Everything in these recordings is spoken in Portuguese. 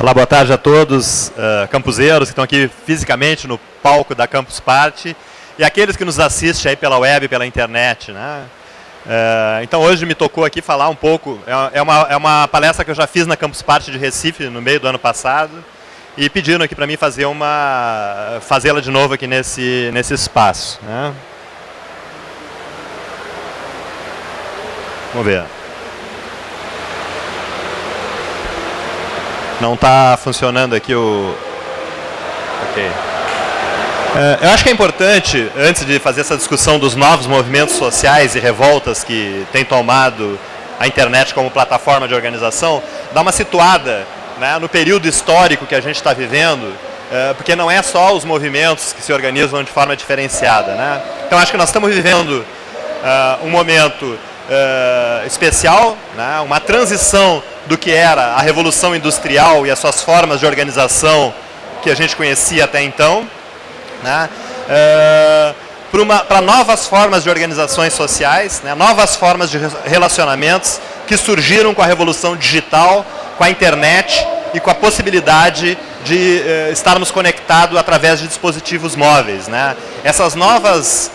Olá, boa tarde a todos, campuseiros que estão aqui fisicamente no palco da Campus Party e aqueles que nos assistem aí pela web, pela internet, né? Então hoje me tocou aqui falar um pouco, é uma palestra que eu já fiz na Campus Party de Recife no meio do ano passado e pediram aqui para mim fazê-la de novo aqui nesse espaço, né? Vamos ver. Não está funcionando aqui o... Ok. Eu acho que é importante, antes de fazer essa discussão dos novos movimentos sociais e revoltas que têm tomado a internet como plataforma de organização, dar uma situada, né, no período histórico que a gente está vivendo, porque não é só os movimentos que se organizam de forma diferenciada, né? Então acho que nós estamos vivendo um momento especial, né, uma transição do que era a Revolução Industrial e as suas formas de organização que a gente conhecia até então, né, para novas formas de organizações sociais, né, novas formas de relacionamentos que surgiram com a Revolução Digital, com a internet e com a possibilidade de estarmos conectados através de dispositivos móveis, né. Essas novas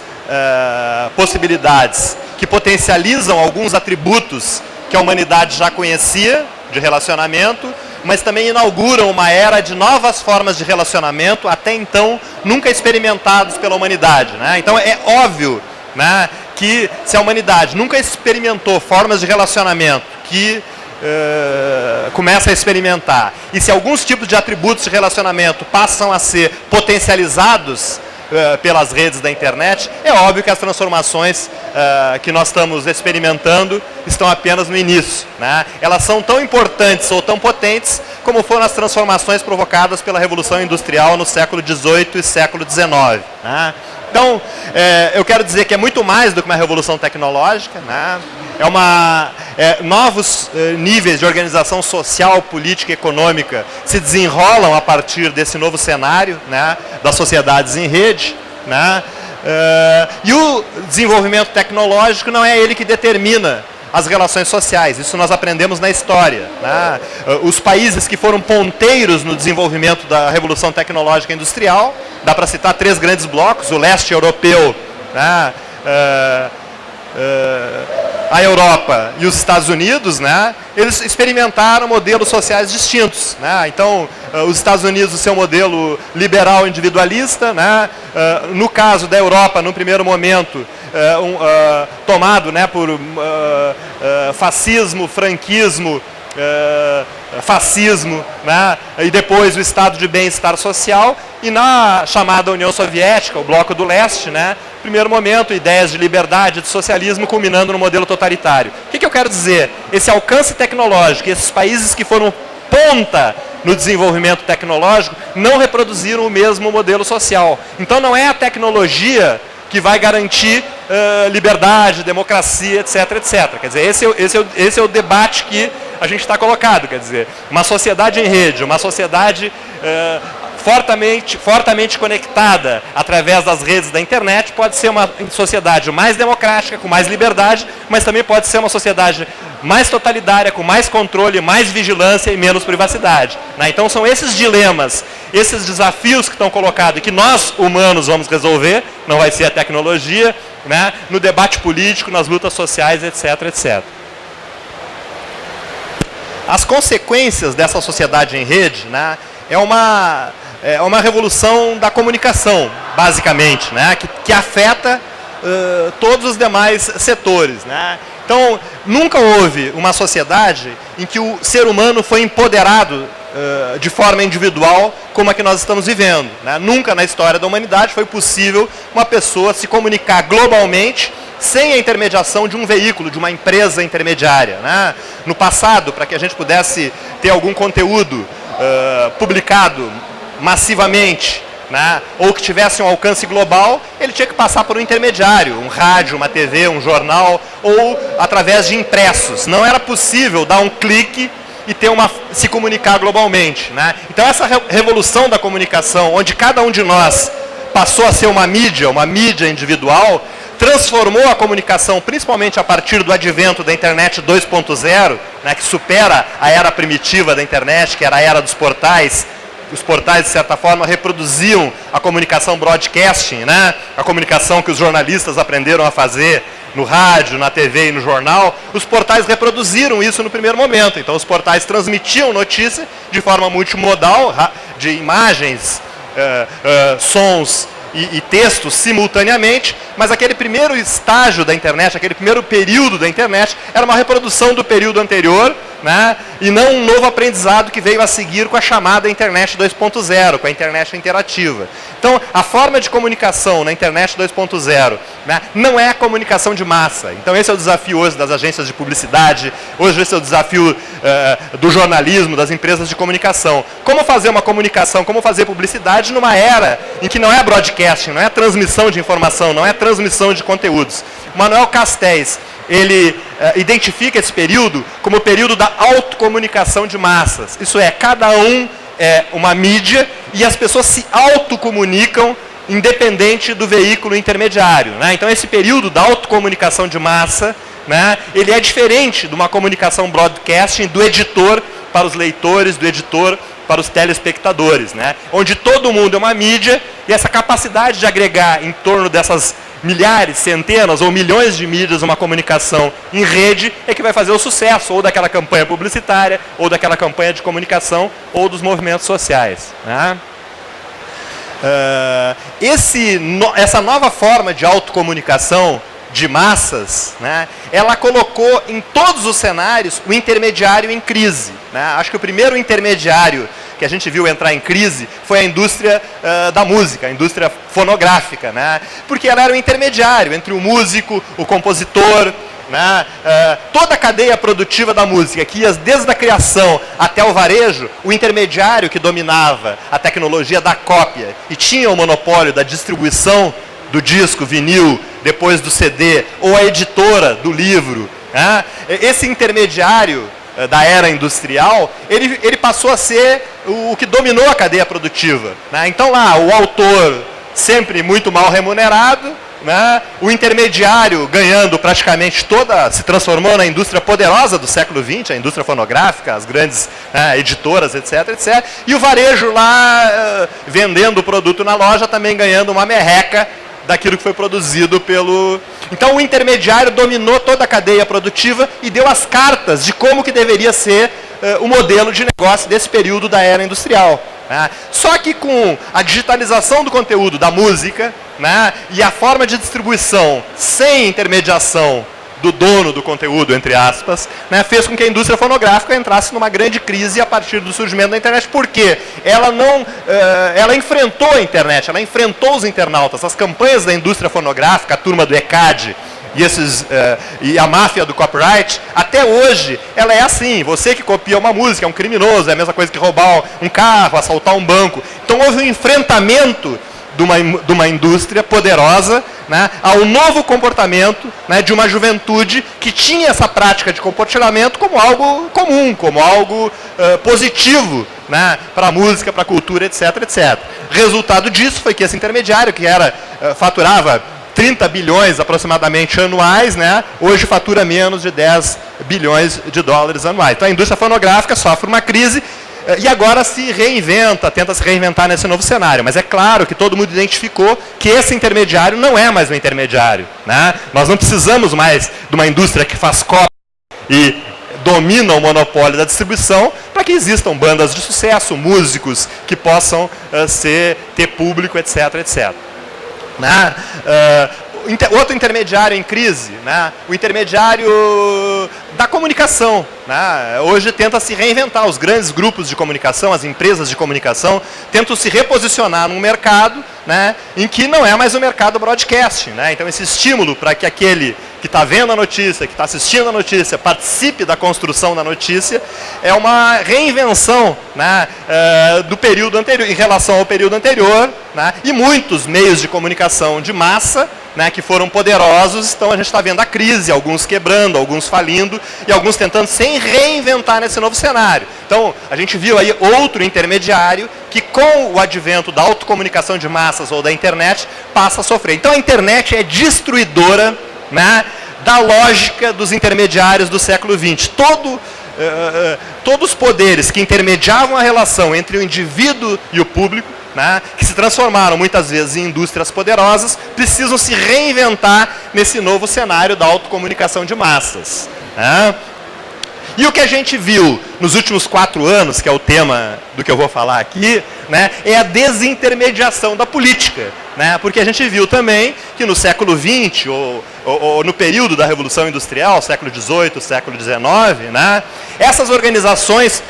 possibilidades que potencializam alguns atributos que a humanidade já conhecia de relacionamento, mas também inauguram uma era de novas formas de relacionamento, até então nunca experimentados pela humanidade, né? Então é óbvio, né, que se a humanidade nunca experimentou formas de relacionamento que começa a experimentar, e se alguns tipos de atributos de relacionamento passam a ser potencializados pelas redes da internet, é óbvio que as transformações que nós estamos experimentando estão apenas no início, né? Elas são tão importantes ou tão potentes como foram as transformações provocadas pela Revolução Industrial no século XVIII e século XIX, né? Então, eu quero dizer que é muito mais do que uma revolução tecnológica, né? Novos níveis de organização social, política e econômica se desenrolam a partir desse novo cenário, né, das sociedades em rede, né? E o desenvolvimento tecnológico não é ele que determina as relações sociais, isso nós aprendemos na história, né? Os países que foram ponteiros no desenvolvimento da Revolução Tecnológica Industrial, dá para citar 3 grandes blocos: o leste europeu, né, a Europa e os Estados Unidos, né, eles experimentaram modelos sociais distintos, né? Então, os Estados Unidos, o seu modelo liberal individualista, né, no caso da Europa, no primeiro momento, tomado, né, por fascismo, franquismo, fascismo, né, e depois o estado de bem-estar social, e na chamada União Soviética, o bloco do leste, né, primeiro momento, ideias de liberdade, de socialismo, culminando no modelo totalitário. O que eu quero dizer? Esse alcance tecnológico, esses países que foram ponta no desenvolvimento tecnológico, não reproduziram o mesmo modelo social. Então não é a tecnologia que vai garantir liberdade, democracia, etc, etc. Quer dizer, esse é o debate que a gente está colocado. Quer dizer, uma sociedade em rede, uma sociedade fortemente conectada através das redes da internet pode ser uma sociedade mais democrática, com mais liberdade, mas também pode ser uma sociedade mais totalitária, com mais controle, mais vigilância e menos privacidade, né? Então são esses dilemas, esses desafios que estão colocados e que nós, humanos, vamos resolver, não vai ser a tecnologia, né, no debate político, nas lutas sociais, etc, etc. As consequências dessa sociedade em rede, né, é uma revolução da comunicação, basicamente, né, que afeta todos os demais setores, né? Então, nunca houve uma sociedade em que o ser humano foi empoderado de forma individual como a que nós estamos vivendo, né? Nunca na história da humanidade foi possível uma pessoa se comunicar globalmente sem a intermediação de um veículo, de uma empresa intermediária, né? No passado, para que a gente pudesse ter algum conteúdo publicado massivamente, né, ou que tivesse um alcance global, ele tinha que passar por um intermediário, um rádio, uma TV, um jornal, ou através de impressos. Não era possível dar um clique e se comunicar globalmente, né? Então essa revolução da comunicação, onde cada um de nós passou a ser uma mídia individual, transformou a comunicação, principalmente a partir do advento da internet 2.0, né, que supera a era primitiva da internet, que era a era dos portais. Os portais, de certa forma, reproduziam a comunicação broadcasting, né, a comunicação que os jornalistas aprenderam a fazer no rádio, na TV e no jornal. Os portais reproduziram isso no primeiro momento. Então, os portais transmitiam notícia de forma multimodal, de imagens, sons e textos simultaneamente, mas aquele primeiro estágio da internet, aquele primeiro período da internet, era uma reprodução do período anterior, né, e não um novo aprendizado que veio a seguir com a chamada internet 2.0, com a internet interativa. Então, a forma de comunicação na internet 2.0, né, não é a comunicação de massa. Então, esse é o desafio hoje das agências de publicidade, hoje esse é o desafio do jornalismo, das empresas de comunicação. Como fazer uma comunicação, como fazer publicidade numa era em que não é broadcasting, não é transmissão de informação, não é transmissão de conteúdos. Manuel Castells, ele identifica esse período como o período da autocomunicação de massas. Isso é, cada um é uma mídia e as pessoas se autocomunicam independente do veículo intermediário, né? Então, esse período da autocomunicação de massa, né, ele é diferente de uma comunicação broadcasting do editor para os leitores, do editor para os telespectadores, né? Onde todo mundo é uma mídia e essa capacidade de agregar em torno dessas milhares, centenas ou milhões de mídias uma comunicação em rede é que vai fazer o sucesso ou daquela campanha publicitária, ou daquela campanha de comunicação, ou dos movimentos sociais, né? Essa nova forma de autocomunicação de massas, né, ela colocou em todos os cenários o intermediário em crise, né? Acho que o primeiro intermediário que a gente viu entrar em crise foi a indústria da música, a indústria fonográfica, né? Porque ela era o intermediário entre o músico, o compositor, né? Toda a cadeia produtiva da música, que ia desde a criação até o varejo, o intermediário que dominava a tecnologia da cópia e tinha o monopólio da distribuição do disco, vinil, depois do CD, ou a editora do livro, né? Esse intermediário da era industrial, ele passou a ser o que dominou a cadeia produtiva, né? Então lá, o autor sempre muito mal remunerado, né? O intermediário ganhando praticamente se transformou na indústria poderosa do século XX, a indústria fonográfica, as grandes editoras, etc, etc. E o varejo lá, vendendo o produto na loja, também ganhando uma merreca daquilo que foi produzido pelo... Então, o intermediário dominou toda a cadeia produtiva e deu as cartas de como que deveria ser o modelo de negócio desse período da era industrial, né? Só que com a digitalização do conteúdo da música, né, e a forma de distribuição sem intermediação do dono do conteúdo, entre aspas, né, fez com que a indústria fonográfica entrasse numa grande crise a partir do surgimento da internet. Por quê? Ela enfrentou a internet, ela enfrentou os internautas. As campanhas da indústria fonográfica, a turma do ECAD e a máfia do copyright, até hoje, ela é assim. Você que copia uma música é um criminoso, é a mesma coisa que roubar um carro, assaltar um banco. Então houve um enfrentamento de uma indústria poderosa, né, ao novo comportamento, né, de uma juventude que tinha essa prática de comportamento como algo comum, como algo positivo, né, para a música, para a cultura, etc, etc. Resultado disso foi que esse intermediário, que faturava 30 bilhões aproximadamente anuais, né, hoje fatura menos de 10 bilhões de dólares anuais. Então a indústria fonográfica sofre uma crise e agora se reinventa, tenta se reinventar nesse novo cenário. Mas é claro que todo mundo identificou que esse intermediário não é mais um intermediário, né? Nós não precisamos mais de uma indústria que faz cópia e domina o monopólio da distribuição para que existam bandas de sucesso, músicos que possam ter público, etc, etc. Né? Outro intermediário em crise, né? O intermediário da comunicação, né? Hoje tenta se reinventar, os grandes grupos de comunicação, as empresas de comunicação, tentam se reposicionar num mercado, né, em que não é mais o mercado broadcasting, né? Então esse estímulo para que aquele que está vendo a notícia, que está assistindo a notícia, participe da construção da notícia, é uma reinvenção, né, do período anterior, em relação ao período anterior, né? E muitos meios de comunicação de massa, né, que foram poderosos, então a gente está vendo a crise, alguns quebrando, alguns falindo, e alguns tentando se reinventar nesse novo cenário. Então, a gente viu aí outro intermediário que, com o advento da autocomunicação de massas ou da internet, passa a sofrer. Então, a internet é destruidora, né, da lógica dos intermediários do século XX. Todos os poderes que intermediavam a relação entre o indivíduo e o público, né, que se transformaram muitas vezes em indústrias poderosas, precisam se reinventar nesse novo cenário da autocomunicação de massas. Né? E o que a gente viu nos últimos 4 anos, que é o tema do que eu vou falar aqui, né, é a desintermediação da política. Né, porque a gente viu também que no século XX, ou no período da Revolução Industrial, século XVIII, século XIX, né, essas organizações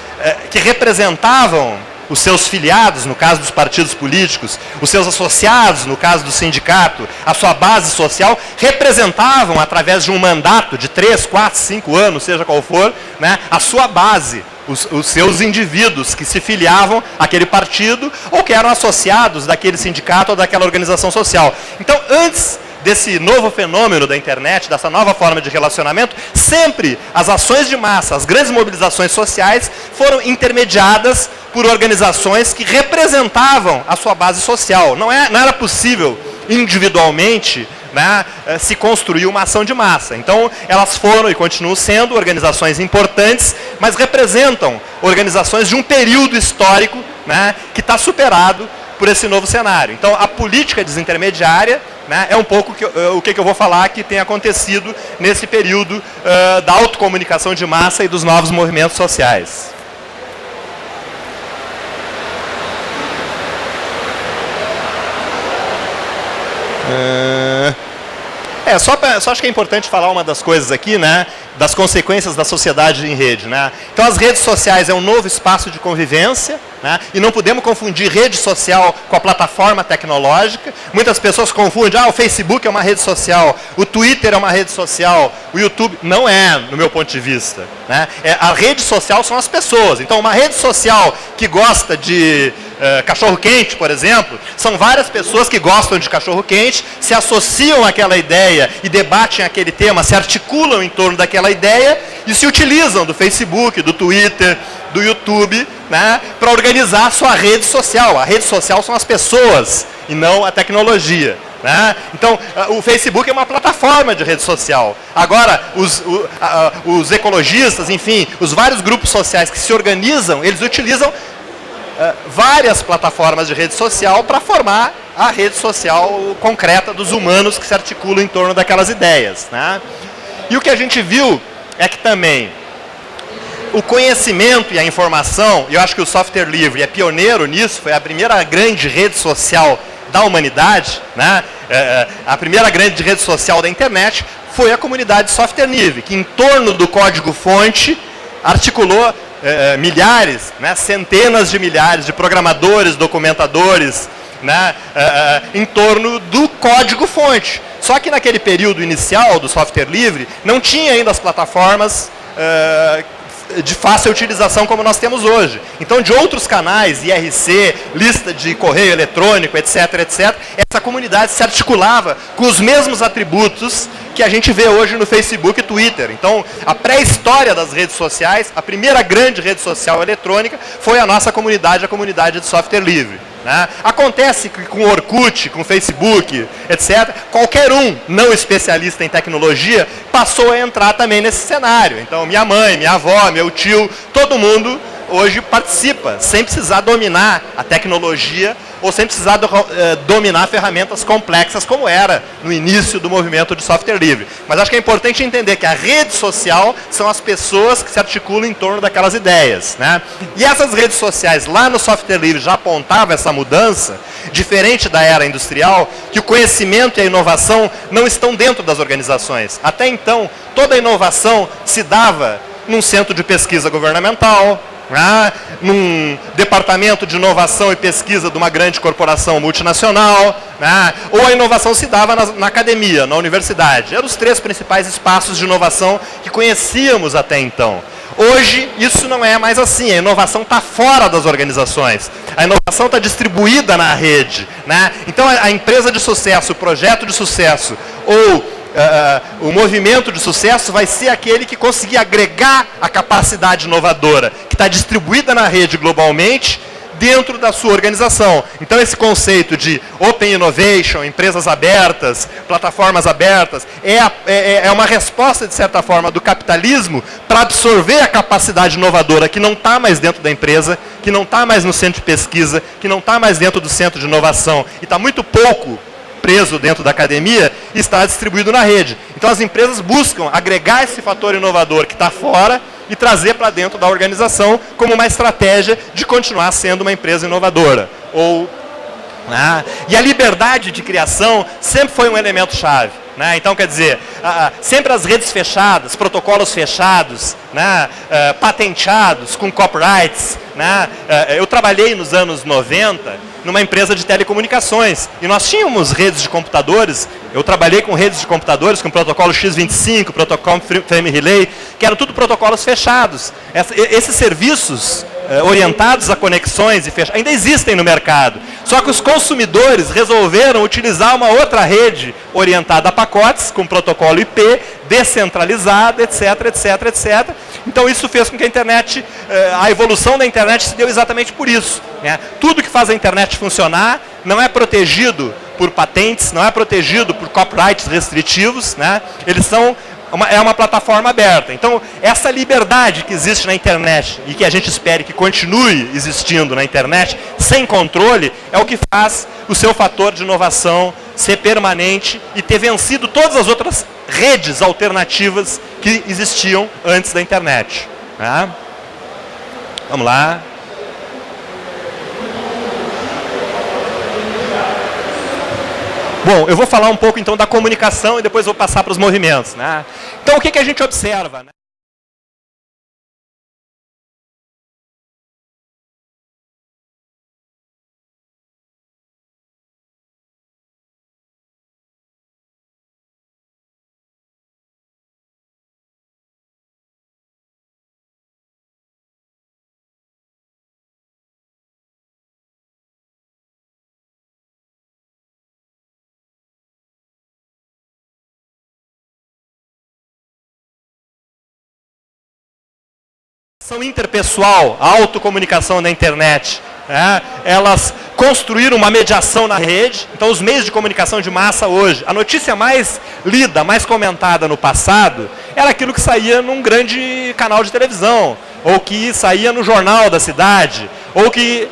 que representavam os seus filiados, no caso dos partidos políticos, os seus associados, no caso do sindicato, a sua base social, representavam, através de um mandato de 3, 4, 5 anos, seja qual for, né, a sua base, os seus indivíduos que se filiavam àquele partido ou que eram associados daquele sindicato ou daquela organização social. Então, antes desse novo fenômeno da internet, dessa nova forma de relacionamento, sempre as ações de massa, as grandes mobilizações sociais foram intermediadas por organizações que representavam a sua base social. Não era possível, individualmente, né, se construir uma ação de massa. Então, elas foram e continuam sendo organizações importantes, mas representam organizações de um período histórico, né, que está superado por esse novo cenário. Então, a política desintermediária, né, é um pouco o que eu vou falar que tem acontecido nesse período da autocomunicação de massa e dos novos movimentos sociais. Só acho que é importante falar uma das coisas aqui, né, das consequências da sociedade em rede. Né? Então, as redes sociais é um novo espaço de convivência, né, e não podemos confundir rede social com a plataforma tecnológica. Muitas pessoas confundem, o Facebook é uma rede social, o Twitter é uma rede social, o YouTube não é, no meu ponto de vista. Né? A rede social são as pessoas. Então, uma rede social que gosta de cachorro-quente, por exemplo, são várias pessoas que gostam de cachorro-quente, se associam àquela ideia e debatem aquele tema, se articulam em torno daquela ideia e se utilizam do Facebook, do Twitter, do YouTube, né, para organizar a sua rede social. A rede social são as pessoas e não a tecnologia. Né? Então, o Facebook é uma plataforma de rede social. Agora, os ecologistas, enfim, os vários grupos sociais que se organizam, eles utilizam várias plataformas de rede social para formar a rede social concreta dos humanos que se articulam em torno daquelas ideias. Né? E o que a gente viu é que também o conhecimento e a informação, e eu acho que o software livre é pioneiro nisso, foi a primeira grande rede social da humanidade, né? A primeira grande rede social da internet foi a comunidade de software livre, que em torno do código-fonte articulou milhares, né, centenas de milhares de programadores, documentadores, né, em torno do código-fonte. Só que naquele período inicial do software livre, não tinha ainda as plataformas de fácil utilização como nós temos hoje. Então, de outros canais, IRC, lista de correio eletrônico, etc., etc., essa comunidade se articulava com os mesmos atributos que a gente vê hoje no Facebook e Twitter. Então, a pré-história das redes sociais, a primeira grande rede social eletrônica, foi a nossa comunidade, a comunidade de software livre. Né? Acontece que com o Orkut, com o Facebook, etc., qualquer um não especialista em tecnologia passou a entrar também nesse cenário. Então, minha mãe, minha avó, meu tio, todo mundo hoje participa, sem precisar dominar a tecnologia ou sem precisar dominar ferramentas complexas como era no início do movimento de software livre. Mas acho que é importante entender que a rede social são as pessoas que se articulam em torno daquelas ideias. Né? E essas redes sociais lá no software livre já apontavam essa mudança, diferente da era industrial, que o conhecimento e a inovação não estão dentro das organizações. Até então, toda a inovação se dava num centro de pesquisa governamental, num departamento de inovação e pesquisa de uma grande corporação multinacional, ou a inovação se dava na academia, na universidade. Eram os 3 principais espaços de inovação que conhecíamos até então. Hoje, isso não é mais assim, a inovação está fora das organizações, a inovação está distribuída na rede. Né? Então, a empresa de sucesso, o projeto de sucesso, ou o movimento de sucesso vai ser aquele que conseguir agregar a capacidade inovadora, que está distribuída na rede globalmente, dentro da sua organização. Então esse conceito de Open Innovation, empresas abertas, plataformas abertas, é uma resposta, de certa forma, do capitalismo para absorver a capacidade inovadora que não está mais dentro da empresa, que não está mais no centro de pesquisa, que não está mais dentro do centro de inovação e está muito pouco preso dentro da academia, e está distribuído na rede. Então as empresas buscam agregar esse fator inovador que está fora e trazer para dentro da organização como uma estratégia de continuar sendo uma empresa inovadora. E a liberdade de criação sempre foi um elemento chave. Então, quer dizer, sempre as redes fechadas, protocolos fechados, patenteados, com copyrights. Eu trabalhei nos anos 90 numa empresa de telecomunicações e nós tínhamos redes de computadores. Eu trabalhei com redes de computadores, com protocolo X25, protocolo Frame Relay, que eram tudo protocolos fechados. Esses serviços orientados a conexões e fechados ainda existem no mercado. Só que os consumidores resolveram utilizar uma outra rede orientada a pacotes, com protocolo IP, descentralizada, etc, etc, etc. Então isso fez com que a internet, a evolução da internet se deu exatamente por isso. Tudo que faz a internet funcionar não é protegido por patentes, não é protegido por copyrights restritivos, eles são uma plataforma aberta. Então, essa liberdade que existe na internet e que a gente espere que continue existindo na internet, sem controle, é o que faz o seu fator de inovação ser permanente e ter vencido todas as outras redes alternativas que existiam antes da internet. Vamos lá. Bom, eu vou falar um pouco então da comunicação e depois vou passar para os movimentos. Então, o que a gente observa? Interpessoal, a autocomunicação na internet, elas construíram uma mediação na rede. Então os meios de comunicação de massa hoje, a notícia mais lida, mais comentada no passado, era aquilo que saía num grande canal de televisão, ou que saía no jornal da cidade, ou que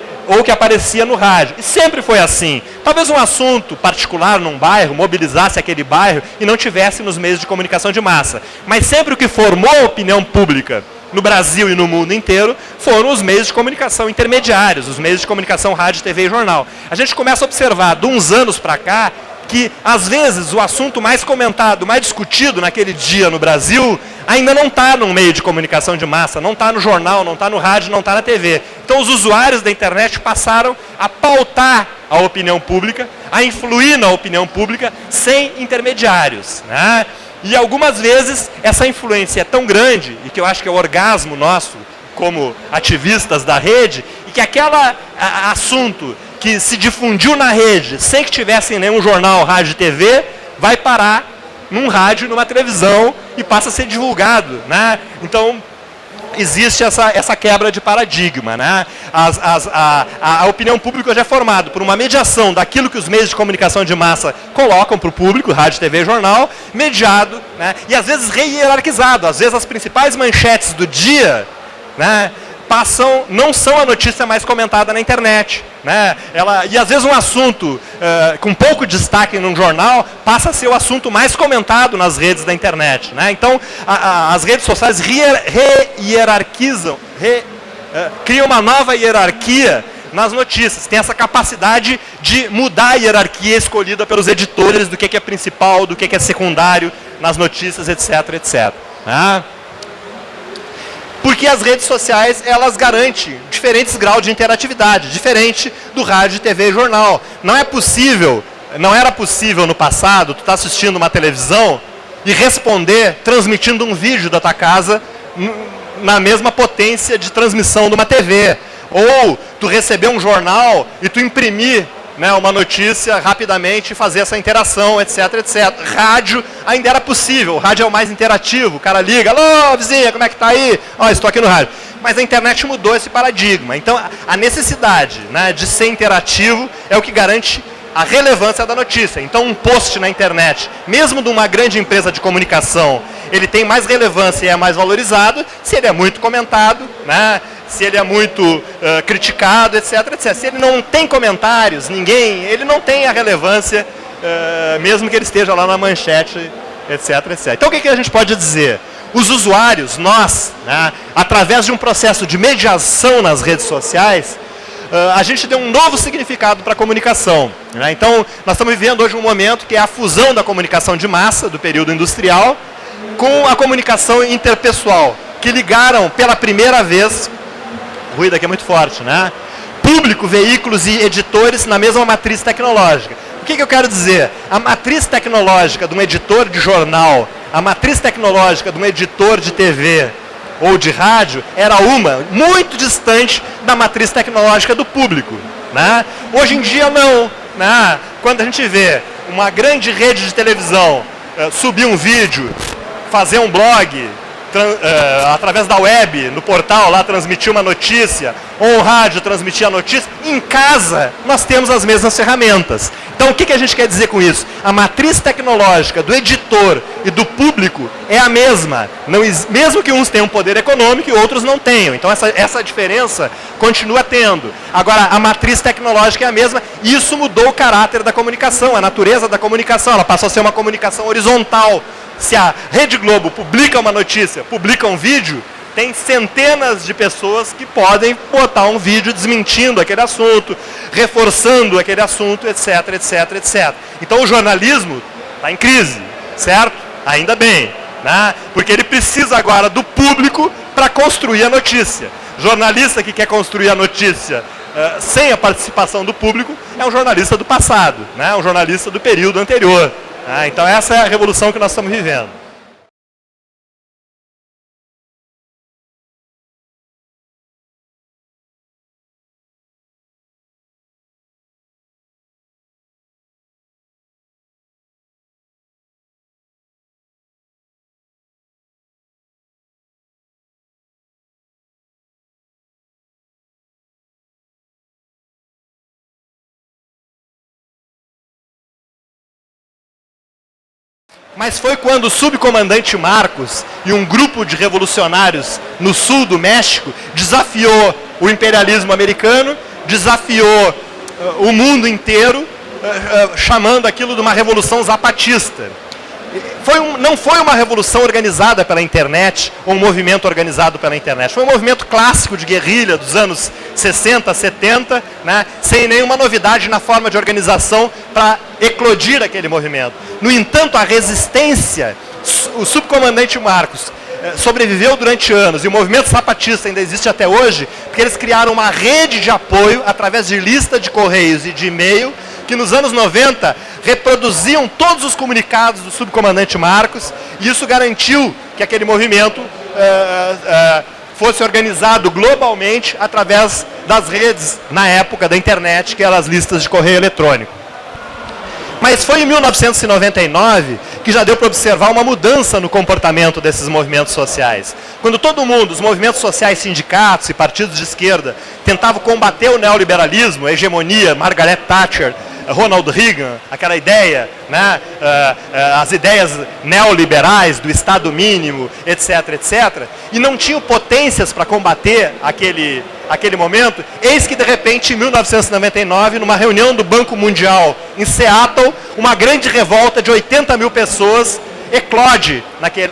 aparecia no rádio. E sempre foi assim. Talvez um assunto particular num bairro mobilizasse aquele bairro e não tivesse nos meios de comunicação de massa. Mas sempre o que formou a opinião pública no Brasil e no mundo inteiro foram os meios de comunicação intermediários, os meios de comunicação rádio, TV e jornal. A gente começa a observar, de uns anos para cá, que às vezes o assunto mais comentado, mais discutido naquele dia no Brasil, ainda não está no meio de comunicação de massa, não está no jornal, não está no rádio, não está na TV. Então os usuários da internet passaram a pautar a opinião pública, a influir na opinião pública sem intermediários. E algumas vezes essa influência é tão grande, e que eu acho que é o orgasmo nosso como ativistas da rede, e que aquele assunto que se difundiu na rede sem que tivesse em nenhum jornal, rádio e TV, vai parar num rádio, numa televisão e passa a ser divulgado. Então, existe essa quebra de paradigma. A opinião pública já é formada por uma mediação daquilo que os meios de comunicação de massa colocam para o público, rádio, TV e jornal, mediado, e às vezes re-hierarquizado. Às vezes as principais manchetes do dia não são a notícia mais comentada na internet. E às vezes um assunto com pouco destaque num jornal passa a ser o assunto mais comentado nas redes da internet. Então, as redes sociais re-hierarquizam, criam uma nova hierarquia nas notícias. Tem essa capacidade de mudar a hierarquia escolhida pelos editores do que é principal, do que é secundário nas notícias, etc, etc. Porque as redes sociais, elas garantem diferentes graus de interatividade, diferente do rádio, TV e jornal. Não era possível no passado, tu tá assistindo uma televisão e responder transmitindo um vídeo da tua casa na mesma potência de transmissão de uma TV. Ou tu receber um jornal e tu imprimir né, uma notícia rapidamente e fazer essa interação, etc, etc. Rádio ainda era possível, o rádio é o mais interativo, o cara liga, alô, vizinha, como é que tá aí? Ó, estou aqui no rádio. Mas a internet mudou esse paradigma. Então, a necessidade, né, de ser interativo é o que garante a relevância da notícia. Então, um post na internet, mesmo de uma grande empresa de comunicação, ele tem mais relevância e é mais valorizado se ele é muito comentado, né? Se ele é muito criticado, etc, etc. Se ele não tem comentários, ele não tem a relevância, mesmo que ele esteja lá na manchete, etc, etc. Então, o que a gente pode dizer? Os usuários, nós, né, através de um processo de mediação nas redes sociais, a gente deu um novo significado para a comunicação, né? Então, nós estamos vivendo hoje um momento que é a fusão da comunicação de massa, do período industrial, com a comunicação interpessoal, que ligaram pela primeira vez, o ruído aqui é muito forte, né? Público, veículos e editores na mesma matriz tecnológica. O que eu quero dizer? A matriz tecnológica de um editor de jornal, a matriz tecnológica de um editor de TV ou de rádio, era uma muito distante da matriz tecnológica do público, né? Hoje em dia não, né? Quando a gente vê uma grande rede de televisão subir um vídeo, fazer um blog, através da web, no portal lá transmitir uma notícia, ou um rádio transmitir a notícia, em casa nós temos as mesmas ferramentas. Então o que a gente quer dizer com isso? A matriz tecnológica do editor e do público é a mesma, mesmo que uns tenham poder econômico e outros não tenham. Então essa diferença continua tendo. Agora a matriz tecnológica é a mesma e isso mudou o caráter da comunicação, a natureza da comunicação, ela passou a ser uma comunicação horizontal. Se a Rede Globo publica uma notícia, publica um vídeo, tem centenas de pessoas que podem botar um vídeo desmentindo aquele assunto, reforçando aquele assunto, etc, etc, etc. Então o jornalismo está em crise, certo? Ainda bem, né? Porque ele precisa agora do público para construir a notícia. Jornalista que quer construir a notícia sem a participação do público é um jornalista do passado, né? Um jornalista do período anterior. Então essa é a revolução que nós estamos vivendo. Mas foi quando o subcomandante Marcos e um grupo de revolucionários no sul do México desafiou o imperialismo americano, desafiou o mundo inteiro, chamando aquilo de uma revolução zapatista. Não foi uma revolução organizada pela internet, ou um movimento organizado pela internet. Foi um movimento clássico de guerrilha dos anos 60, 70, né, sem nenhuma novidade na forma de organização para eclodir aquele movimento. No entanto, a resistência, o subcomandante Marcos sobreviveu durante anos, e o movimento zapatista ainda existe até hoje, porque eles criaram uma rede de apoio através de lista de correios e de e-mail, que nos anos 90 reproduziam todos os comunicados do subcomandante Marcos, e isso garantiu que aquele movimento fosse organizado globalmente através das redes, na época da internet, que eram as listas de correio eletrônico. Mas foi em 1999 que já deu para observar uma mudança no comportamento desses movimentos sociais. Quando todo mundo, os movimentos sociais, sindicatos e partidos de esquerda, tentavam combater o neoliberalismo, a hegemonia, Margaret Thatcher, Ronald Reagan, aquela ideia, né, as ideias neoliberais do Estado mínimo, etc, etc, e não tinham potências para combater aquele momento, eis que de repente em 1999, numa reunião do Banco Mundial em Seattle, uma grande revolta de 80 mil pessoas eclode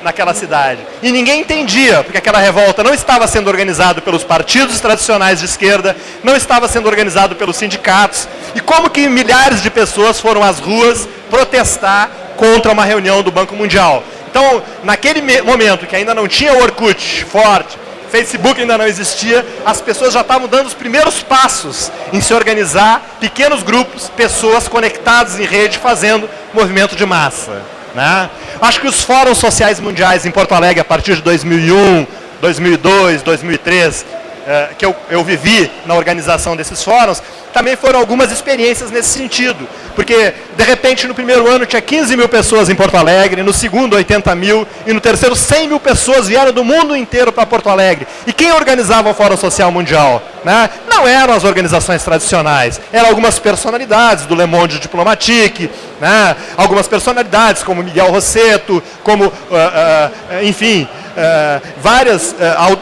naquela cidade. E ninguém entendia, porque aquela revolta não estava sendo organizada pelos partidos tradicionais de esquerda, não estava sendo organizada pelos sindicatos, e como que milhares de pessoas foram às ruas protestar contra uma reunião do Banco Mundial. Então, naquele momento que ainda não tinha o Orkut forte, Facebook ainda não existia, as pessoas já estavam dando os primeiros passos em se organizar, pequenos grupos, pessoas conectadas em rede, fazendo movimento de massa, né? Acho que os fóruns sociais mundiais em Porto Alegre, a partir de 2001, 2002, 2003, que eu vivi na organização desses fóruns, também foram algumas experiências nesse sentido. Porque, de repente, no primeiro ano tinha 15 mil pessoas em Porto Alegre, no segundo 80 mil, e no terceiro 100 mil pessoas vieram do mundo inteiro para Porto Alegre. E quem organizava o Fórum Social Mundial? Né? Não eram as organizações tradicionais, eram algumas personalidades do Le Monde Diplomatique, né? Algumas personalidades como Miguel Rosseto, como, enfim, várias,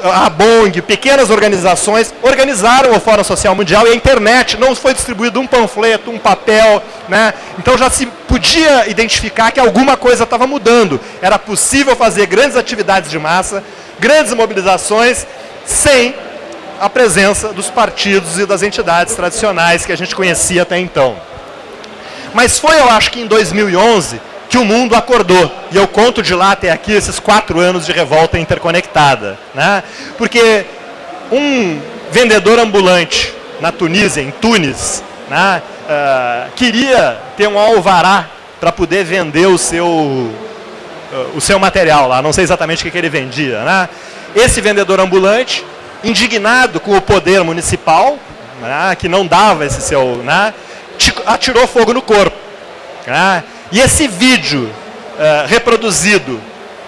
a BONG, pequenas organizações, organizaram o Fórum Social Mundial, e a internet não foi distribuído um panfleto, um papel, né? Então já se podia identificar que alguma coisa estava mudando. Era possível fazer grandes atividades de massa, grandes mobilizações, sem a presença dos partidos e das entidades tradicionais que a gente conhecia até então. Mas foi, eu acho que em 2011, que o mundo acordou. E eu conto de lá até aqui esses 4 anos de revolta interconectada. Né? Porque um vendedor ambulante na Tunísia, em Tunis, né, queria ter um alvará para poder vender o seu material lá. Não sei exatamente o que ele vendia. Né? Esse vendedor ambulante, indignado com o poder municipal, né, que não dava esse seu... Né, atirou fogo no corpo. Né? E esse vídeo reproduzido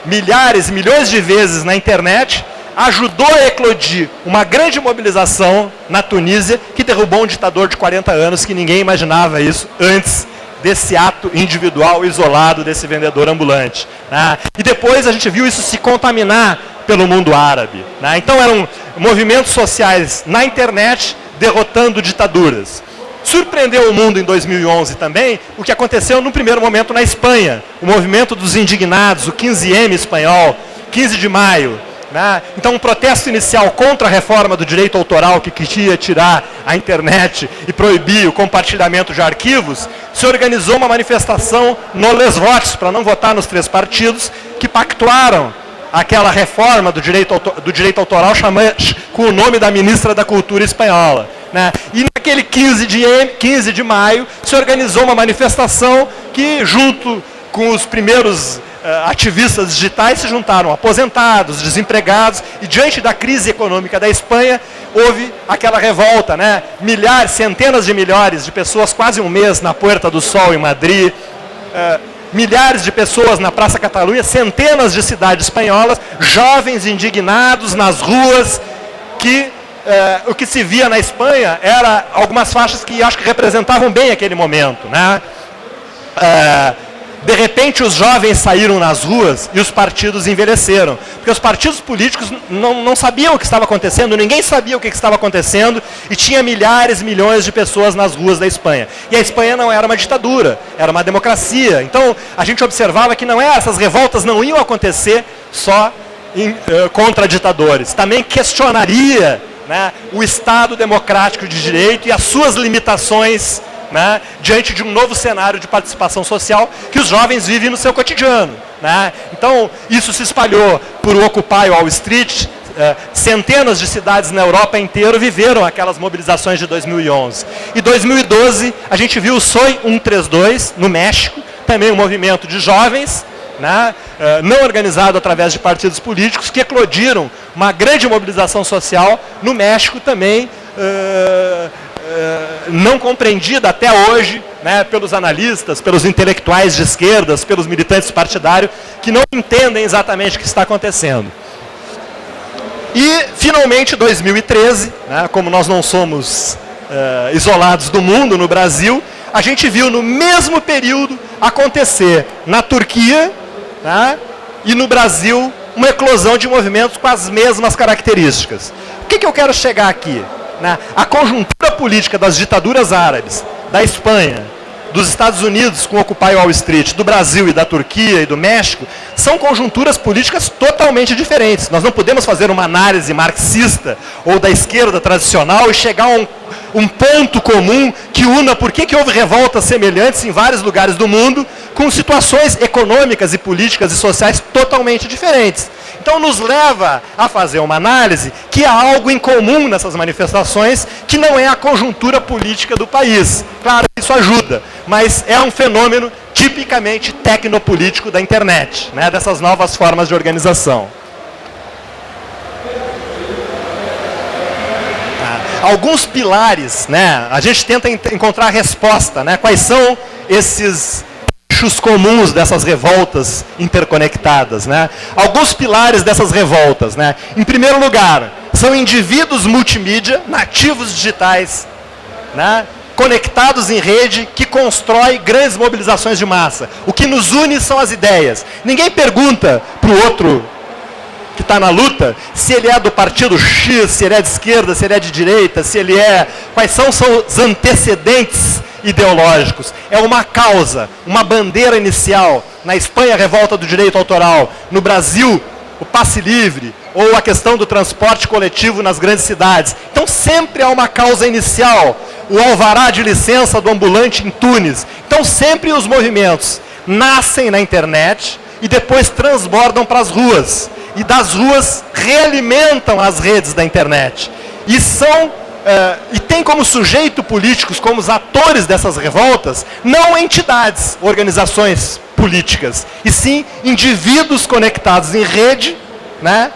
milhares, milhões de vezes na internet, ajudou a eclodir uma grande mobilização na Tunísia, que derrubou um ditador de 40 anos, que ninguém imaginava isso antes desse ato individual, isolado desse vendedor ambulante. Né? E depois a gente viu isso se contaminar pelo mundo árabe. Né? Então eram movimentos sociais na internet derrotando ditaduras. Surpreendeu o mundo em 2011 também o que aconteceu no primeiro momento na Espanha. O movimento dos indignados, o 15M espanhol, 15 de maio. Né? Então um protesto inicial contra a reforma do direito autoral que queria tirar a internet e proibir o compartilhamento de arquivos, se organizou uma manifestação no Les Votos, para não votar nos 3 partidos, que pactuaram aquela reforma do direito autoral com o nome da ministra da Cultura espanhola. Né? E naquele 15 de maio se organizou uma manifestação que, junto com os primeiros ativistas digitais, se juntaram aposentados, desempregados, e diante da crise econômica da Espanha, houve aquela revolta. Né? Milhares, centenas de milhares de pessoas, quase um mês na Puerta do Sol em Madrid, milhares de pessoas na Praça Catalunha, centenas de cidades espanholas, jovens indignados nas ruas, que o que se via na Espanha era algumas faixas que acho que representavam bem aquele momento. Né? De repente os jovens saíram nas ruas e os partidos envelheceram. Porque os partidos políticos não sabiam o que estava acontecendo, ninguém sabia o que estava acontecendo, e tinha milhares, milhões de pessoas nas ruas da Espanha. E a Espanha não era uma ditadura, era uma democracia. Então a gente observava que essas revoltas não iam acontecer só contra ditadores. Também questionaria, né, o Estado democrático de direito e as suas limitações, né, diante de um novo cenário de participação social que os jovens vivem no seu cotidiano. Né? Então, isso se espalhou por Occupy Wall Street. Centenas de cidades na Europa inteira viveram aquelas mobilizações de 2011. E 2012, a gente viu o Soy 132, no México, também um movimento de jovens, né, não organizado através de partidos políticos, que eclodiram uma grande mobilização social no México também, não compreendida até hoje, né, pelos analistas, pelos intelectuais de esquerdas, pelos militantes partidários, que não entendem exatamente o que está acontecendo. E, finalmente, 2013, né, como nós não somos isolados do mundo, no Brasil, a gente viu no mesmo período acontecer na Turquia, né, e no Brasil uma eclosão de movimentos com as mesmas características. O que eu quero chegar aqui? Né? A conjuntura política das ditaduras árabes, da Espanha, dos Estados Unidos com Occupy Wall Street, do Brasil e da Turquia e do México, são conjunturas políticas totalmente diferentes. Nós não podemos fazer uma análise marxista ou da esquerda tradicional e chegar a um ponto comum que una por que houve revoltas semelhantes em vários lugares do mundo, com situações econômicas e políticas e sociais totalmente diferentes. Então nos leva a fazer uma análise que há algo em comum nessas manifestações, que não é a conjuntura política do país. Claro, isso ajuda, mas é um fenômeno tipicamente tecnopolítico da internet, né, dessas novas formas de organização. alguns pilares, né? A gente tenta encontrar a resposta, né? Quais são esses eixos comuns dessas revoltas interconectadas, né? Alguns pilares dessas revoltas, né? Em primeiro lugar, são indivíduos multimídia, nativos digitais, né? Conectados em rede, que constrói grandes mobilizações de massa. O que nos une são as ideias. Ninguém pergunta para o outro que está na luta se ele é do partido X, se ele é de esquerda, se ele é de direita, se ele é... Quais são os antecedentes ideológicos. É uma causa, uma bandeira inicial. Na Espanha, a revolta do direito autoral. No Brasil, o passe livre, ou a questão do transporte coletivo nas grandes cidades. Então sempre há uma causa inicial, o alvará de licença do ambulante em Tunis. Então sempre os movimentos nascem na internet e depois transbordam para as ruas. E das ruas realimentam as redes da internet. E e tem como sujeito políticos, como os atores dessas revoltas, não entidades, organizações políticas, e sim indivíduos conectados em rede, né,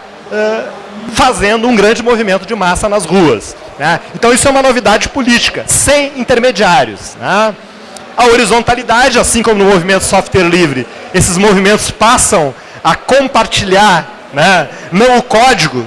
fazendo um grande movimento de massa nas ruas, né? Então isso é uma novidade política, sem intermediários, né? A horizontalidade, assim como no movimento software livre, esses movimentos passam a compartilhar, né, não o código,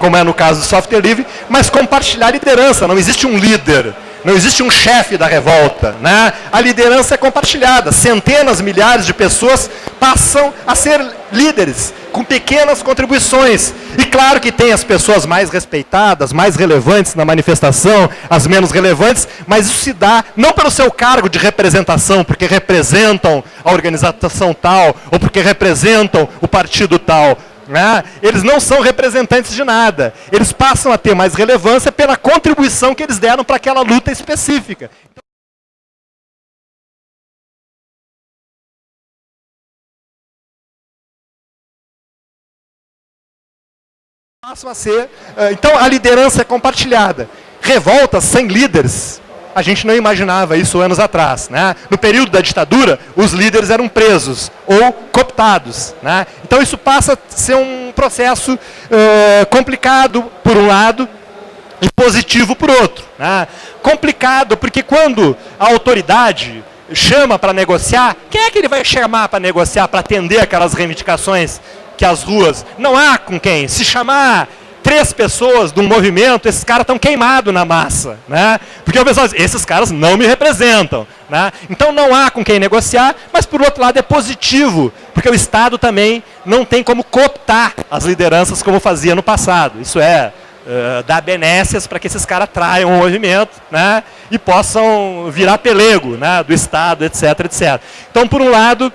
como é no caso do software livre, mas compartilhar a liderança. Não existe um líder, não existe um chefe da revolta, né? A liderança é compartilhada. Centenas, milhares de pessoas passam a ser líderes, com pequenas contribuições. E claro que tem as pessoas mais respeitadas, mais relevantes na manifestação, as menos relevantes, mas isso se dá não pelo seu cargo de representação, porque representam a organização tal, ou porque representam o partido tal. Né? Eles não são representantes de nada. Eles passam a ter mais relevância pela contribuição que eles deram para aquela luta específica. Passam a ser... Então, a liderança é compartilhada. Revoltas sem líderes, a gente não imaginava isso anos atrás, né? No período da ditadura, os líderes eram presos ou cooptados, né? Então isso passa a ser um processo complicado por um lado e positivo por outro, né? Complicado porque quando a autoridade chama para negociar, quem é que ele vai chamar para negociar, para atender aquelas reivindicações que as ruas... Não há com quem. Se chamar 3 pessoas de um movimento, esses caras estão queimados na massa, né? Porque o pessoal diz, esses caras não me representam, né? Então não há com quem negociar, mas por outro lado é positivo, porque o Estado também não tem como cooptar as lideranças como fazia no passado. Isso é, dar benécias para que esses caras traiam o movimento, né? E possam virar pelego, né? Do Estado, etc, etc. Então, por um lado,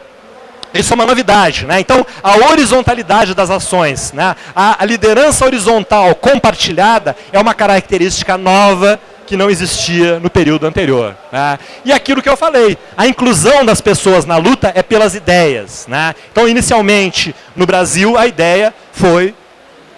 isso é uma novidade, né? Então, a horizontalidade das ações, né? A liderança horizontal compartilhada é uma característica nova que não existia no período anterior, né? E aquilo que eu falei, a inclusão das pessoas na luta é pelas ideias, né? Então, inicialmente, no Brasil, a ideia foi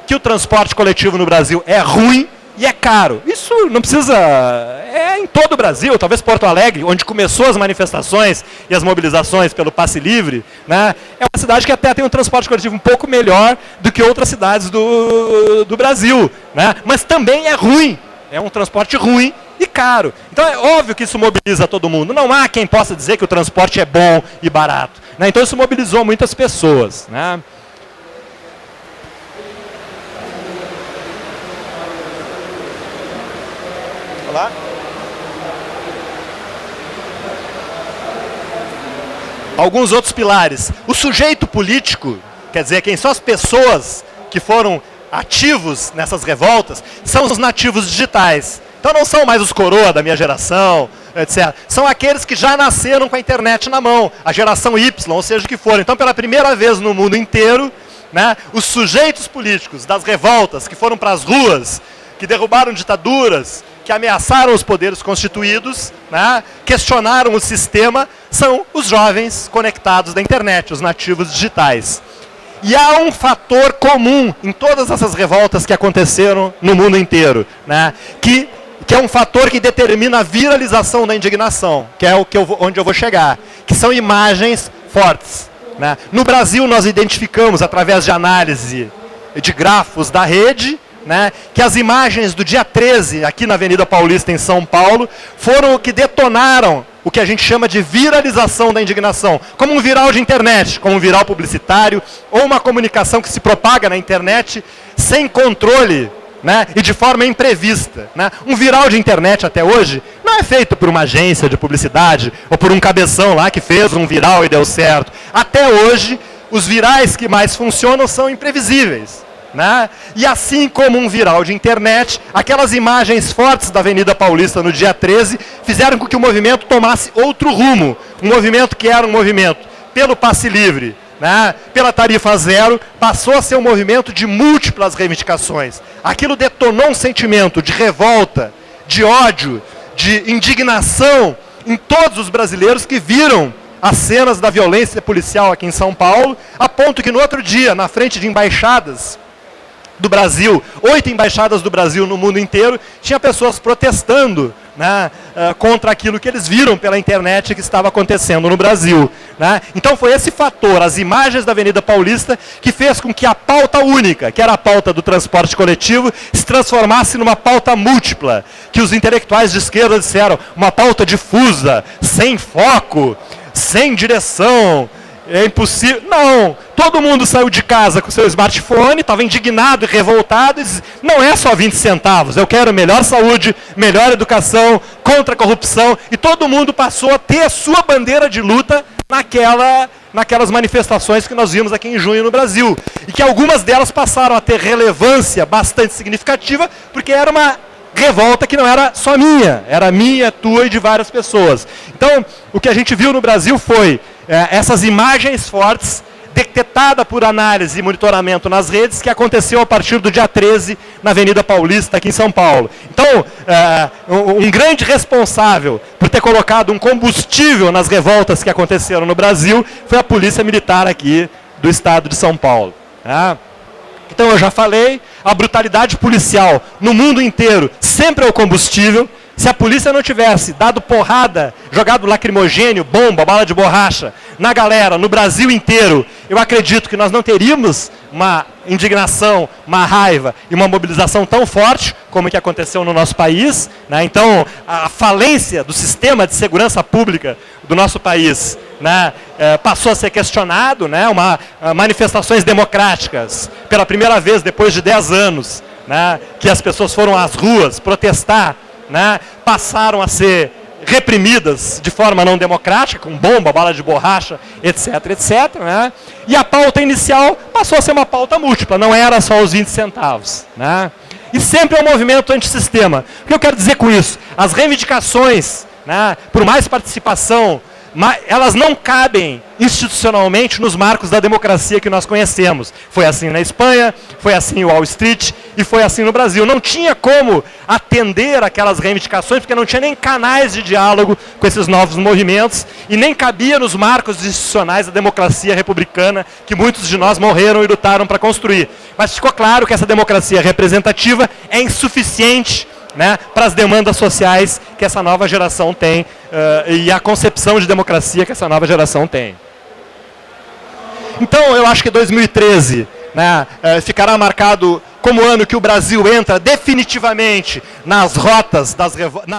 que o transporte coletivo no Brasil é ruim e é caro. Isso não precisa... É em todo o Brasil, talvez Porto Alegre, onde começou as manifestações e as mobilizações pelo passe livre, né? É uma cidade que até tem um transporte coletivo um pouco melhor do que outras cidades do Brasil, né? Mas também é ruim. É um transporte ruim e caro. Então é óbvio que isso mobiliza todo mundo. Não há quem possa dizer que o transporte é bom e barato, né? Então isso mobilizou muitas pessoas, né? Olá. Alguns outros pilares. O sujeito político, quer dizer, quem são as pessoas que foram ativos nessas revoltas, são os nativos digitais. Então não são mais os coroa da minha geração, etc. São aqueles que já nasceram com a internet na mão, a geração Y, ou seja o que for. Então pela primeira vez no mundo inteiro, né, os sujeitos políticos das revoltas que foram para as ruas, que derrubaram ditaduras, que ameaçaram os poderes constituídos, né, questionaram o sistema, são os jovens conectados da internet, os nativos digitais. E há um fator comum em todas essas revoltas que aconteceram no mundo inteiro, né, que é um fator que determina a viralização da indignação, que é onde eu vou chegar, que são imagens fortes, né. No Brasil nós identificamos, através de análise de grafos da rede, né, que as imagens do dia 13, aqui na Avenida Paulista, em São Paulo, foram o que detonaram o que a gente chama de viralização da indignação, como um viral de internet, como um viral publicitário, ou uma comunicação que se propaga na internet sem controle, né, e de forma imprevista. Né? Um viral de internet até hoje não é feito por uma agência de publicidade ou por um cabeção lá que fez um viral e deu certo. Até hoje, os virais que mais funcionam são imprevisíveis. Né? E assim como um viral de internet, aquelas imagens fortes da Avenida Paulista no dia 13 fizeram com que o movimento tomasse outro rumo. Um movimento que era um movimento pelo passe livre, né, pela tarifa zero, passou a ser um movimento de múltiplas reivindicações. Aquilo detonou um sentimento de revolta, de ódio, de indignação em todos os brasileiros que viram as cenas da violência policial aqui em São Paulo, a ponto que no outro dia, na frente de embaixadas do Brasil, 8 embaixadas do Brasil no mundo inteiro, tinha pessoas protestando, né, contra aquilo que eles viram pela internet que estava acontecendo no Brasil. Né? Então foi esse fator, as imagens da Avenida Paulista, que fez com que a pauta única, que era a pauta do transporte coletivo, se transformasse numa pauta múltipla, que os intelectuais de esquerda disseram, uma pauta difusa, sem foco, sem direção. É impossível. Não, todo mundo saiu de casa com seu smartphone, estava indignado e revoltado, e disse, não é só 20 centavos, eu quero melhor saúde, melhor educação, contra a corrupção, e todo mundo passou a ter a sua bandeira de luta naquelas manifestações que nós vimos aqui em junho no Brasil, e que algumas delas passaram a ter relevância bastante significativa, porque era uma revolta que não era só minha, era minha, tua e de várias pessoas. Então, o que a gente viu no Brasil foi essas imagens fortes, detectada por análise e monitoramento nas redes, que aconteceu a partir do dia 13 na Avenida Paulista, aqui em São Paulo. Então, um grande responsável por ter colocado um combustível nas revoltas que aconteceram no Brasil foi a Polícia Militar aqui do estado de São Paulo. Então, eu já falei, a brutalidade policial no mundo inteiro sempre é o combustível. Se a polícia não tivesse dado porrada, jogado lacrimogênio, bomba, bala de borracha na galera, no Brasil inteiro, eu acredito que nós não teríamos uma indignação, uma raiva e uma mobilização tão forte como o que aconteceu no nosso país. Né? Então, a falência do sistema de segurança pública do nosso país, né, passou a ser questionado, né, manifestações democráticas, pela primeira vez depois de 10 anos, né, que as pessoas foram às ruas protestar, né, passaram a ser reprimidas de forma não democrática, com bomba, bala de borracha, etc, etc. Né? E a pauta inicial passou a ser uma pauta múltipla, não era só os 20 centavos. Né? E sempre é um movimento antissistema. O que eu quero dizer com isso? As reivindicações, né, por mais participação, elas não cabem institucionalmente nos marcos da democracia que nós conhecemos. Foi assim na Espanha, foi assim em Wall Street e foi assim no Brasil. Não tinha como atender aquelas reivindicações, porque não tinha nem canais de diálogo com esses novos movimentos e nem cabia nos marcos institucionais da democracia republicana que muitos de nós morreram e lutaram para construir. Mas ficou claro que essa democracia representativa é insuficiente, né, para as demandas sociais que essa nova geração tem e a concepção de democracia que essa nova geração tem. Então, eu acho que 2013, né, ficará marcado como o ano que o Brasil entra definitivamente nas rotas das revoltas.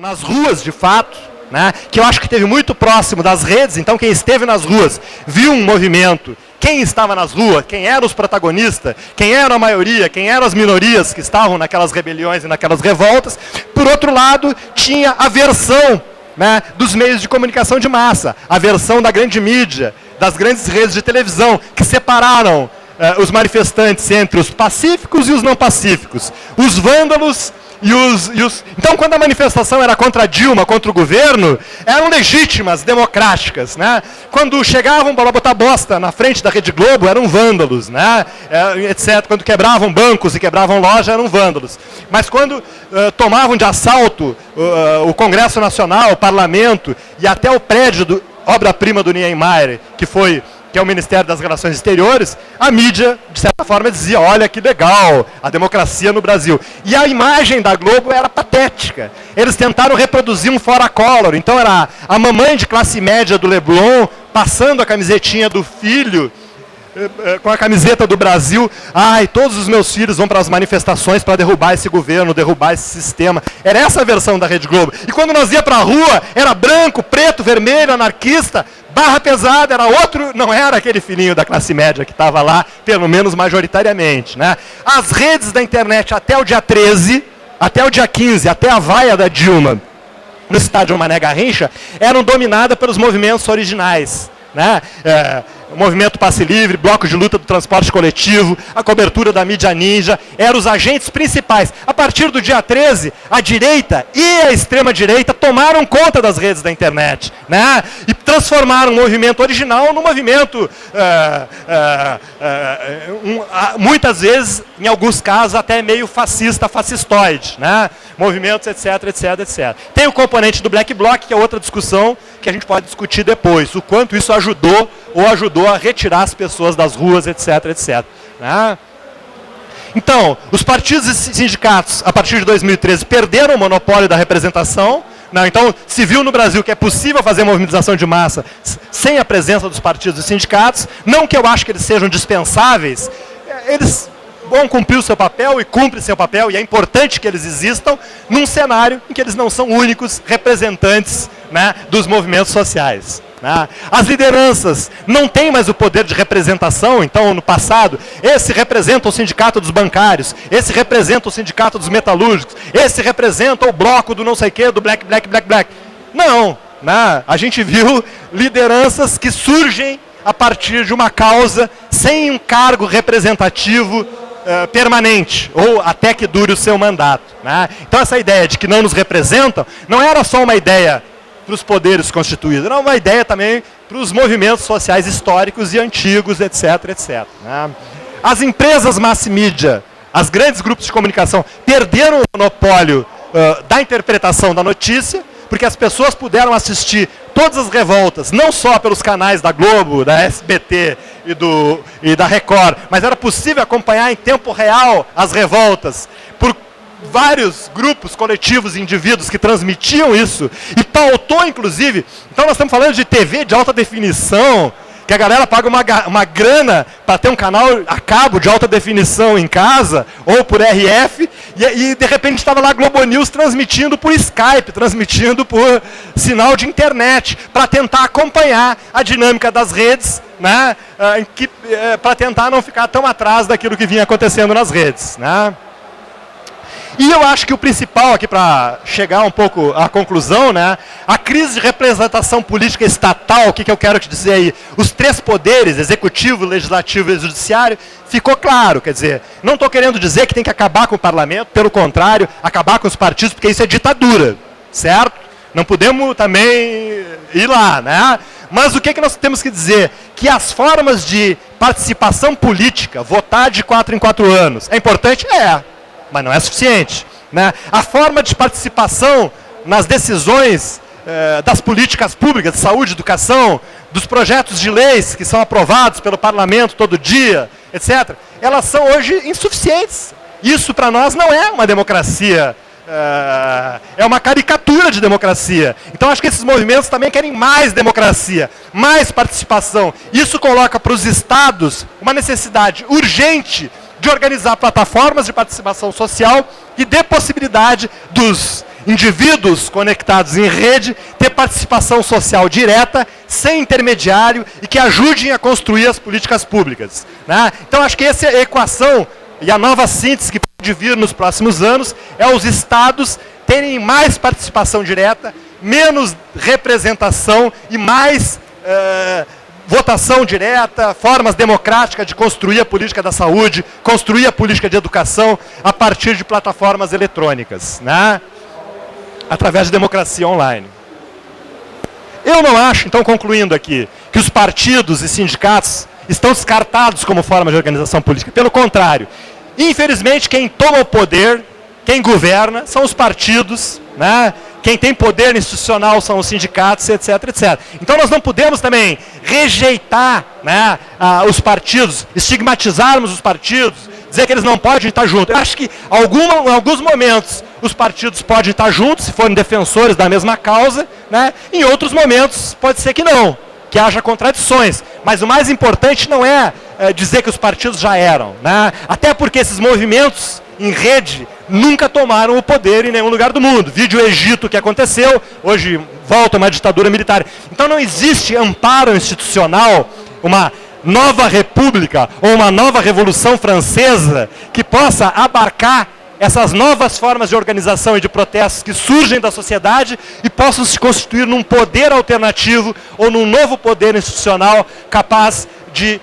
Nas ruas, de fato, né, que eu acho que esteve muito próximo das redes. Então, quem esteve nas ruas viu um movimento. Quem estava nas ruas, quem eram os protagonistas, quem era a maioria, quem eram as minorias que estavam naquelas rebeliões e naquelas revoltas. Por outro lado, tinha a versão, né, dos meios de comunicação de massa, a versão da grande mídia, das grandes redes de televisão, que separaram os manifestantes entre os pacíficos e os não pacíficos, os vândalos Então, quando a manifestação era contra Dilma, contra o governo, eram legítimas, democráticas, né? Quando chegavam para botar bosta na frente da Rede Globo, eram vândalos, né? Etc. Quando quebravam bancos e quebravam lojas, eram vândalos. Mas quando tomavam de assalto o Congresso Nacional, o Parlamento e até o prédio do obra-prima do Niemeyer, que é o Ministério das Relações Exteriores, a mídia, de certa forma, dizia, olha que legal, a democracia no Brasil. E a imagem da Globo era patética. Eles tentaram reproduzir um fora color. Então era a mamãe de classe média do Leblon, passando a camisetinha do filho, com a camiseta do Brasil, ai, todos os meus filhos vão para as manifestações para derrubar esse governo, derrubar esse sistema. Era essa a versão da Rede Globo. E quando nós ia para a rua, era branco, preto, vermelho, anarquista, barra pesada, era outro, não era aquele filhinho da classe média que estava lá, pelo menos majoritariamente, né? As redes da internet até o dia 13, até o dia 15, até a vaia da Dilma, no estádio Mané Garrincha, eram dominadas pelos movimentos originais, né? O movimento Passe Livre, bloco de luta do transporte coletivo, a cobertura da mídia ninja, eram os agentes principais. A partir do dia 13, a direita e a extrema-direita tomaram conta das redes da internet, né? E transformaram o movimento original num movimento, muitas vezes, em alguns casos, até meio fascista, fascistoide, né? Movimentos, etc, etc, etc. Tem o componente do Black Bloc, que é outra discussão que a gente pode discutir depois, o quanto isso ajudou a retirar as pessoas das ruas, etc, etc. Né? Então, os partidos e sindicatos, a partir de 2013, perderam o monopólio da representação. Não, então, se viu no Brasil que é possível fazer movimentação de massa sem a presença dos partidos e sindicatos. Não que eu acho que eles sejam dispensáveis, eles vão cumprir o seu papel e cumprem seu papel, e é importante que eles existam num cenário em que eles não são únicos representantes, né, dos movimentos sociais. As lideranças não têm mais o poder de representação. Então, no passado, esse representa o sindicato dos bancários, esse representa o sindicato dos metalúrgicos, esse representa o bloco do não sei o quê, do black. Não, né? A gente viu lideranças que surgem a partir de uma causa sem um cargo representativo permanente, ou até que dure o seu mandato. Né? Então, essa ideia de que não nos representam, não era só uma ideia para os poderes constituídos, era uma ideia também para os movimentos sociais históricos e antigos, etc, etc. Né? As empresas mass media, os grandes grupos de comunicação, perderam o monopólio da interpretação da notícia, porque as pessoas puderam assistir todas as revoltas, não só pelos canais da Globo, da SBT e da Record, mas era possível acompanhar em tempo real as revoltas por vários grupos, coletivos, indivíduos que transmitiam isso, e pautou, inclusive. Então, nós estamos falando de TV de alta definição, que a galera paga uma grana para ter um canal a cabo de alta definição em casa, ou por RF, e de repente estava lá a Globo News transmitindo por Skype, transmitindo por sinal de internet, para tentar acompanhar a dinâmica das redes, né, para tentar não ficar tão atrás daquilo que vinha acontecendo nas redes. Né? E eu acho que o principal aqui, para chegar um pouco à conclusão, né, a crise de representação política estatal, o que eu quero te dizer aí, os três poderes, executivo, legislativo e judiciário, ficou claro. Quer dizer, não estou querendo dizer que tem que acabar com o parlamento, pelo contrário, acabar com os partidos, porque isso é ditadura, certo? Não podemos também ir lá, né? Mas o que nós temos que dizer? Que as formas de participação política, votar de 4 em 4 anos, é importante? Mas não é suficiente. Né? A forma de participação nas decisões das políticas públicas, de saúde, educação, dos projetos de leis que são aprovados pelo parlamento todo dia, etc., elas são hoje insuficientes. Isso, para nós, não é uma democracia, é uma caricatura de democracia. Então, acho que esses movimentos também querem mais democracia, mais participação. Isso coloca para os estados uma necessidade urgente de organizar plataformas de participação social que dê possibilidade dos indivíduos conectados em rede ter participação social direta, sem intermediário, e que ajudem a construir as políticas públicas. Né? Então, acho que essa é a equação e a nova síntese que pode vir nos próximos anos é os estados terem mais participação direta, menos representação e mais votação direta, formas democráticas de construir a política da saúde, construir a política de educação a partir de plataformas eletrônicas, né? Através de democracia online. Eu não acho, então concluindo aqui, que os partidos e sindicatos estão descartados como forma de organização política. Pelo contrário, infelizmente quem toma o poder, quem governa, são os partidos, né? Quem tem poder institucional são os sindicatos, etc, etc. Então nós não podemos também rejeitar, né, os partidos, estigmatizarmos os partidos, dizer que eles não podem estar juntos. Eu acho que em alguns momentos os partidos podem estar juntos, se forem defensores da mesma causa, né? Em outros momentos pode ser que não, que haja contradições. Mas o mais importante não é dizer que os partidos já eram, né? Até porque esses movimentos em rede nunca tomaram o poder em nenhum lugar do mundo. Vide o Egito, que aconteceu, hoje volta uma ditadura militar. Então não existe amparo institucional, uma nova república ou uma nova revolução francesa que possa abarcar essas novas formas de organização e de protestos que surgem da sociedade e possam se constituir num poder alternativo ou num novo poder institucional capaz de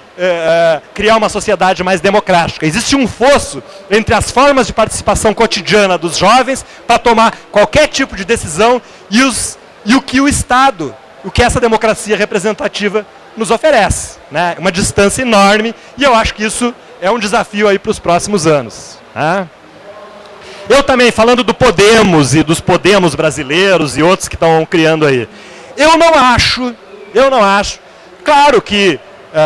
criar uma sociedade mais democrática. Existe um fosso entre as formas de participação cotidiana dos jovens para tomar qualquer tipo de decisão e o que o Estado, o que essa democracia representativa nos oferece, né? Uma distância enorme, e eu acho que isso é um desafio aí para os próximos anos, né? Eu também, falando do Podemos e dos Podemos brasileiros e outros que estão criando aí, eu não acho, claro que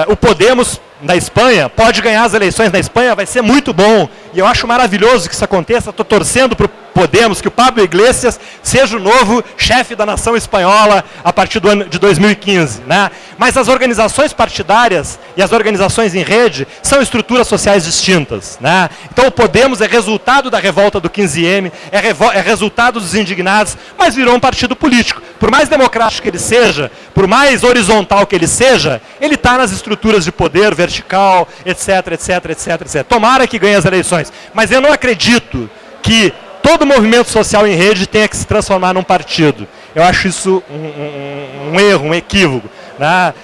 o Podemos da Espanha pode ganhar as eleições na Espanha, vai ser muito bom, e eu acho maravilhoso que isso aconteça. Estou torcendo para o Podemos, que o Pablo Iglesias seja o novo chefe da nação espanhola a partir do ano de 2015, né? Mas as organizações partidárias e as organizações em rede são estruturas sociais distintas, né? Então o Podemos é resultado da revolta do 15M, é resultado dos indignados, mas virou um partido político. Por mais democrático que ele seja, por mais horizontal que ele seja, ele está nas estruturas de poder vertical, etc, etc, etc, etc. Tomara que ganhe as eleições, mas eu não acredito que todo movimento social em rede tenha que se transformar num partido. Eu acho isso um erro, um equívoco, né?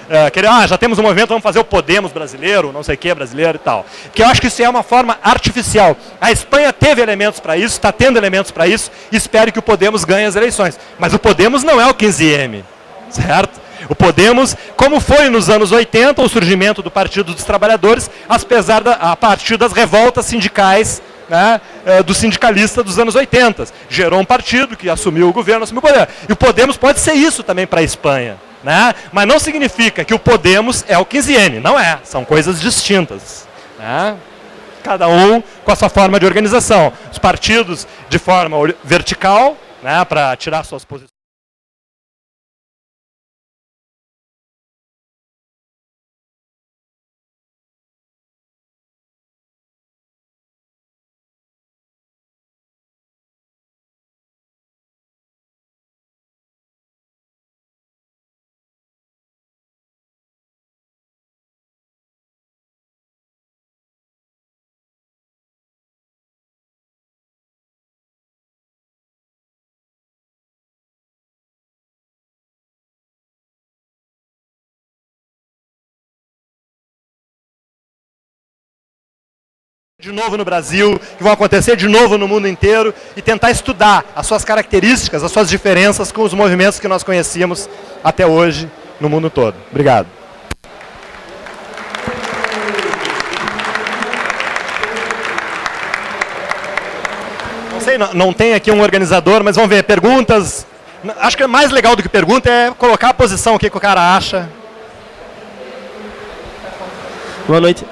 Já temos um movimento, vamos fazer o Podemos brasileiro, não sei o que brasileiro e tal. Porque eu acho que isso é uma forma artificial. A Espanha teve elementos para isso, está tendo elementos para isso, e espero que o Podemos ganhe as eleições. Mas o Podemos não é o 15M, certo? O Podemos, como foi nos anos 80, o surgimento do Partido dos Trabalhadores, a partir das revoltas sindicais, né, do sindicalista dos anos 80. Gerou um partido que assumiu o governo, assumiu o poder. E o Podemos pode ser isso também para a Espanha, né? Mas não significa que o Podemos é o 15M, não é. São coisas distintas, né? Cada um com a sua forma de organização. Os partidos de forma vertical, né, para tirar suas posições. De novo no Brasil, que vão acontecer de novo no mundo inteiro, e tentar estudar as suas características, as suas diferenças com os movimentos que nós conhecíamos até hoje no mundo todo. Obrigado. Não sei, não tem aqui um organizador, mas vamos ver, perguntas. Acho que é mais legal do que pergunta é colocar a posição, o que o cara acha. Boa noite.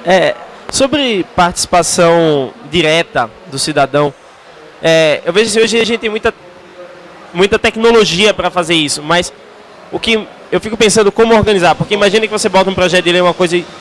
Sobre participação direta do cidadão, eu vejo que hoje a gente tem muita tecnologia para fazer isso, mas o que eu fico pensando como organizar, porque imagina que você bota um projeto de lei, uma coisa